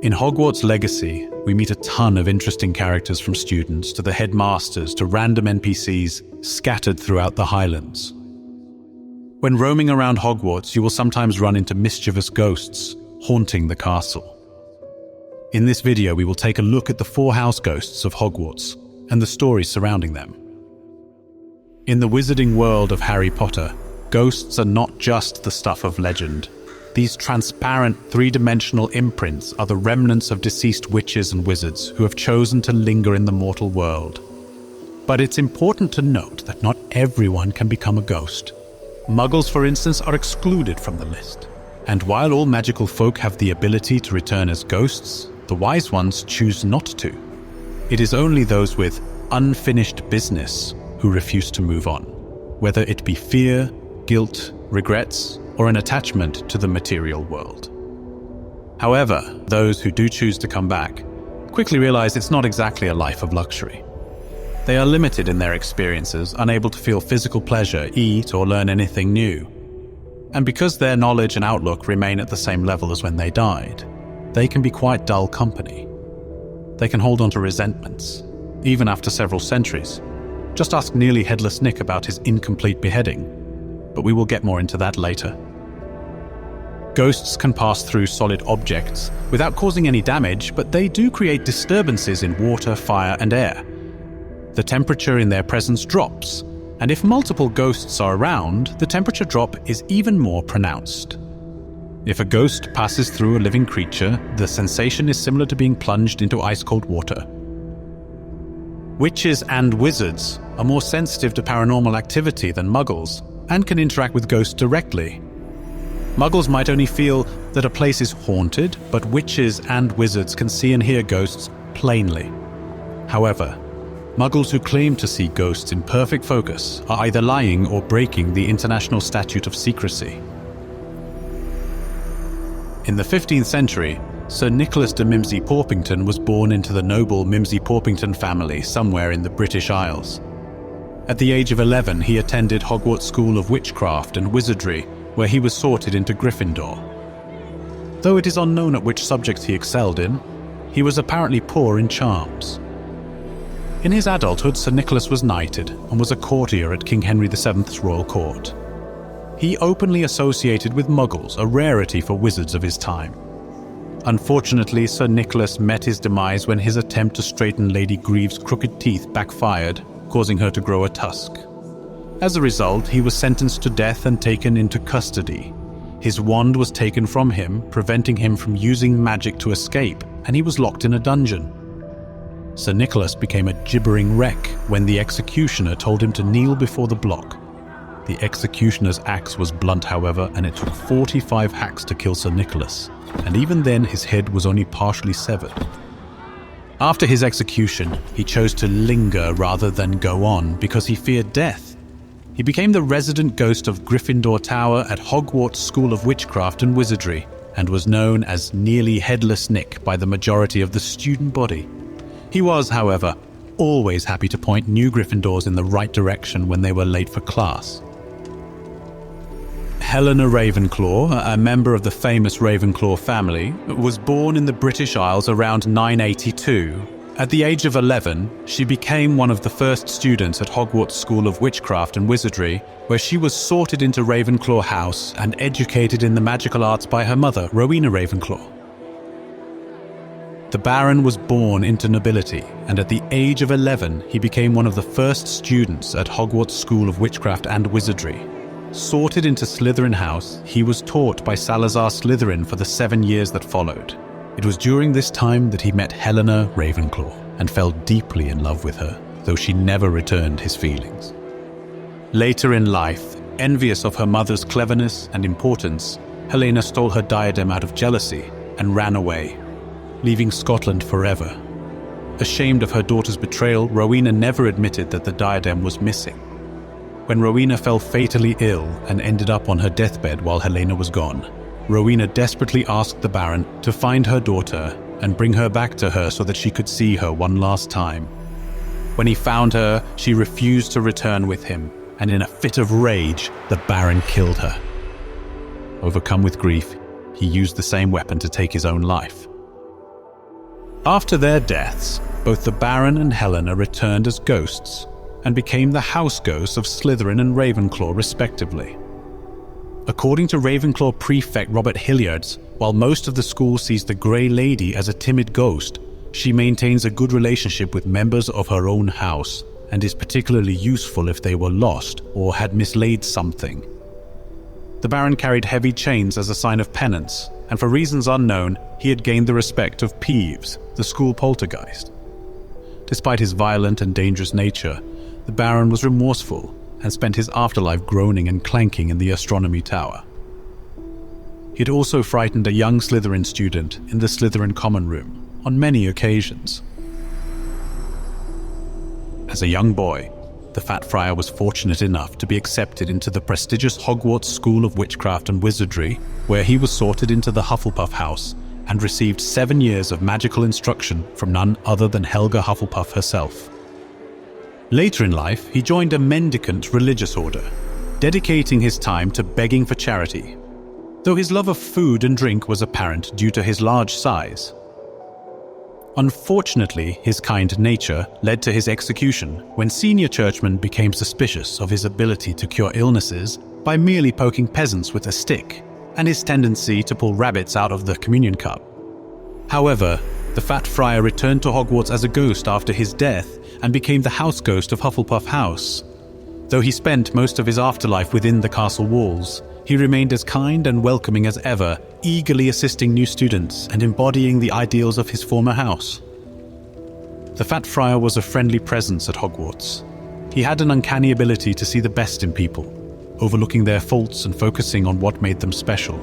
In Hogwarts Legacy, we meet a ton of interesting characters, from students to the headmasters to random NPCs scattered throughout the Highlands. When roaming around Hogwarts, you will sometimes run into mischievous ghosts haunting the castle. In this video, we will take a look at the 4 house ghosts of Hogwarts and the stories surrounding them. In the wizarding world of Harry Potter, ghosts are not just the stuff of legend. These transparent, three-dimensional imprints are the remnants of deceased witches and wizards who have chosen to linger in the mortal world. But it's important to note that not everyone can become a ghost. Muggles, for instance, are excluded from the list. And while all magical folk have the ability to return as ghosts, the wise ones choose not to. It is only those with unfinished business who refuse to move on, whether it be fear, guilt, regrets, or an attachment to the material world. However, those who do choose to come back quickly realize it's not exactly a life of luxury. They are limited in their experiences, unable to feel physical pleasure, eat, or learn anything new. And because their knowledge and outlook remain at the same level as when they died, they can be quite dull company. They can hold on to resentments, even after several centuries. Just ask nearly Headless Nick about his incomplete beheading, but we will get more into that later. Ghosts can pass through solid objects without causing any damage, but they do create disturbances in water, fire, and air. The temperature in their presence drops, and if multiple ghosts are around, the temperature drop is even more pronounced. If a ghost passes through a living creature, the sensation is similar to being plunged into ice-cold water. Witches and wizards are more sensitive to paranormal activity than Muggles, and can interact with ghosts directly. Muggles might only feel that a place is haunted, but witches and wizards can see and hear ghosts plainly. However, Muggles who claim to see ghosts in perfect focus are either lying or breaking the International Statute of Secrecy. In the 15th century, Sir Nicholas de Mimsy Porpington was born into the noble Mimsy Porpington family somewhere in the British Isles. At the age of 11, he attended Hogwarts School of Witchcraft and Wizardry, where he was sorted into Gryffindor. Though it is unknown at which subjects he excelled in, he was apparently poor in charms. In his adulthood, Sir Nicholas was knighted and was a courtier at King Henry VII's royal court. He openly associated with Muggles, a rarity for wizards of his time. Unfortunately, Sir Nicholas met his demise when his attempt to straighten Lady Grieve's crooked teeth backfired, causing her to grow a tusk. As a result, he was sentenced to death and taken into custody. His wand was taken from him, preventing him from using magic to escape, and he was locked in a dungeon. Sir Nicholas became a gibbering wreck when the executioner told him to kneel before the block. The executioner's axe was blunt, however, and it took 45 hacks to kill Sir Nicholas, and even then his head was only partially severed. After his execution, he chose to linger rather than go on because he feared death. He became the resident ghost of Gryffindor Tower at Hogwarts School of Witchcraft and Wizardry, and was known as nearly Headless Nick by the majority of the student body. He was, however, always happy to point new Gryffindors in the right direction when they were late for class. Helena Ravenclaw, a member of the famous Ravenclaw family, was born in the British Isles around 982. At the age of 11, she became one of the first students at Hogwarts School of Witchcraft and Wizardry, where she was sorted into Ravenclaw House and educated in the magical arts by her mother, Rowena Ravenclaw. The Baron was born into nobility, and at the age of 11, he became one of the first students at Hogwarts School of Witchcraft and Wizardry. Sorted into Slytherin House, he was taught by Salazar Slytherin for the 7 years that followed. It was during this time that he met Helena Ravenclaw and fell deeply in love with her, though she never returned his feelings. Later in life, envious of her mother's cleverness and importance, Helena stole her diadem out of jealousy and ran away, leaving Scotland forever. Ashamed of her daughter's betrayal, Rowena never admitted that the diadem was missing. When Rowena fell fatally ill and ended up on her deathbed while Helena was gone, Rowena desperately asked the Baron to find her daughter and bring her back to her so that she could see her one last time. When he found her, she refused to return with him, and in a fit of rage, the Baron killed her. Overcome with grief, he used the same weapon to take his own life. After their deaths, both the Baron and Helena returned as ghosts and became the house ghosts of Slytherin and Ravenclaw respectively. According to Ravenclaw prefect Robert Hilliards, while most of the school sees the Grey Lady as a timid ghost, she maintains a good relationship with members of her own house and is particularly useful if they were lost or had mislaid something. The Baron carried heavy chains as a sign of penance, and for reasons unknown, he had gained the respect of Peeves, the school poltergeist. Despite his violent and dangerous nature, the Baron was remorseful and spent his afterlife groaning and clanking in the astronomy tower. He had also frightened a young Slytherin student in the Slytherin common room on many occasions. As a young boy, the Fat Friar was fortunate enough to be accepted into the prestigious Hogwarts School of Witchcraft and Wizardry, where he was sorted into the Hufflepuff house and received 7 years of magical instruction from none other than Helga Hufflepuff herself. Later in life, he joined a mendicant religious order, dedicating his time to begging for charity, though his love of food and drink was apparent due to his large size. Unfortunately, his kind nature led to his execution when senior churchmen became suspicious of his ability to cure illnesses by merely poking peasants with a stick, and his tendency to pull rabbits out of the communion cup. However, the Fat Friar returned to Hogwarts as a ghost after his death and became the house ghost of Hufflepuff House. Though he spent most of his afterlife within the castle walls, he remained as kind and welcoming as ever, eagerly assisting new students and embodying the ideals of his former house. The Fat Friar was a friendly presence at Hogwarts. He had an uncanny ability to see the best in people, overlooking their faults and focusing on what made them special.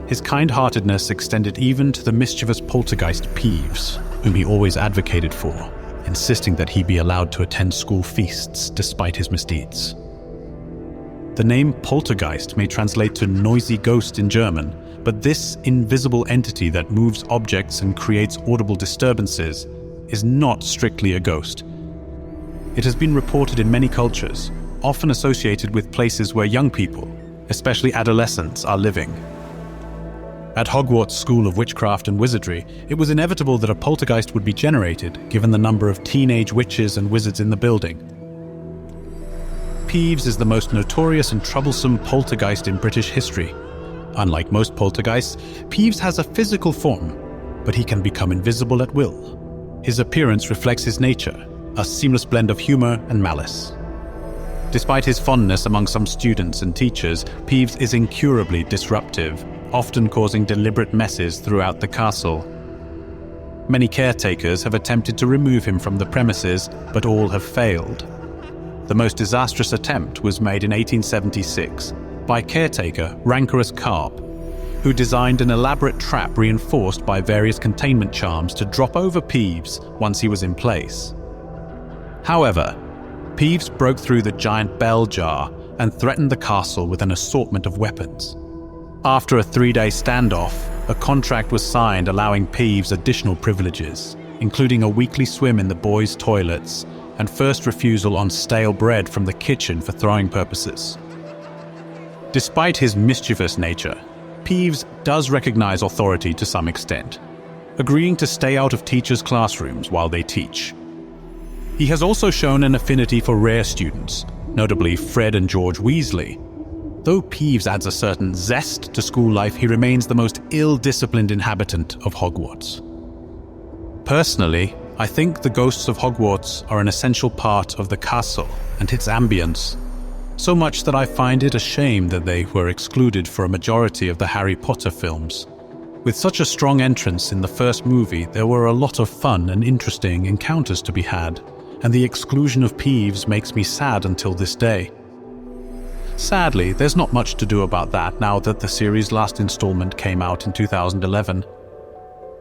His kind-heartedness extended even to the mischievous poltergeist Peeves, whom he always advocated for, insisting that he be allowed to attend school feasts despite his misdeeds. The name poltergeist may translate to noisy ghost in German, but this invisible entity that moves objects and creates audible disturbances is not strictly a ghost. It has been reported in many cultures, often associated with places where young people, especially adolescents, are living. At Hogwarts School of Witchcraft and Wizardry, it was inevitable that a poltergeist would be generated, given the number of teenage witches and wizards in the building. Peeves is the most notorious and troublesome poltergeist in British history. Unlike most poltergeists, Peeves has a physical form, but he can become invisible at will. His appearance reflects his nature, a seamless blend of humor and malice. Despite his fondness among some students and teachers, Peeves is incurably disruptive, often causing deliberate messes throughout the castle. Many caretakers have attempted to remove him from the premises, but all have failed. The most disastrous attempt was made in 1876 by caretaker Rancorous Carp, who designed an elaborate trap reinforced by various containment charms to drop over Peeves once he was in place. However, Peeves broke through the giant bell jar and threatened the castle with an assortment of weapons. After a 3-day standoff, a contract was signed allowing Peeves additional privileges, including a weekly swim in the boys' toilets and first refusal on stale bread from the kitchen for throwing purposes. Despite his mischievous nature, Peeves does recognize authority to some extent, agreeing to stay out of teachers' classrooms while they teach. He has also shown an affinity for rare students, notably Fred and George Weasley. Though Peeves adds a certain zest to school life, he remains the most ill-disciplined inhabitant of Hogwarts. Personally, I think the ghosts of Hogwarts are an essential part of the castle and its ambience, so much that I find it a shame that they were excluded for a majority of the Harry Potter films. With such a strong entrance in the first movie, there were a lot of fun and interesting encounters to be had, and the exclusion of Peeves makes me sad until this day. Sadly, there's not much to do about that now that the series' last installment came out in 2011.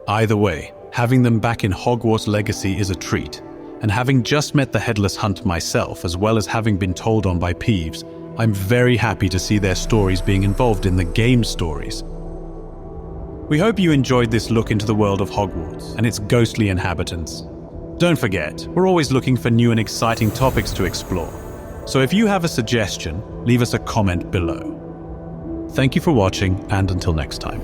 Either way, having them back in Hogwarts Legacy is a treat, and having just met the Headless Hunt myself, as well as having been told on by Peeves, I'm very happy to see their stories being involved in the game stories. We hope you enjoyed this look into the world of Hogwarts and its ghostly inhabitants. Don't forget, we're always looking for new and exciting topics to explore. So if you have a suggestion, leave us a comment below. Thank you for watching, and until next time.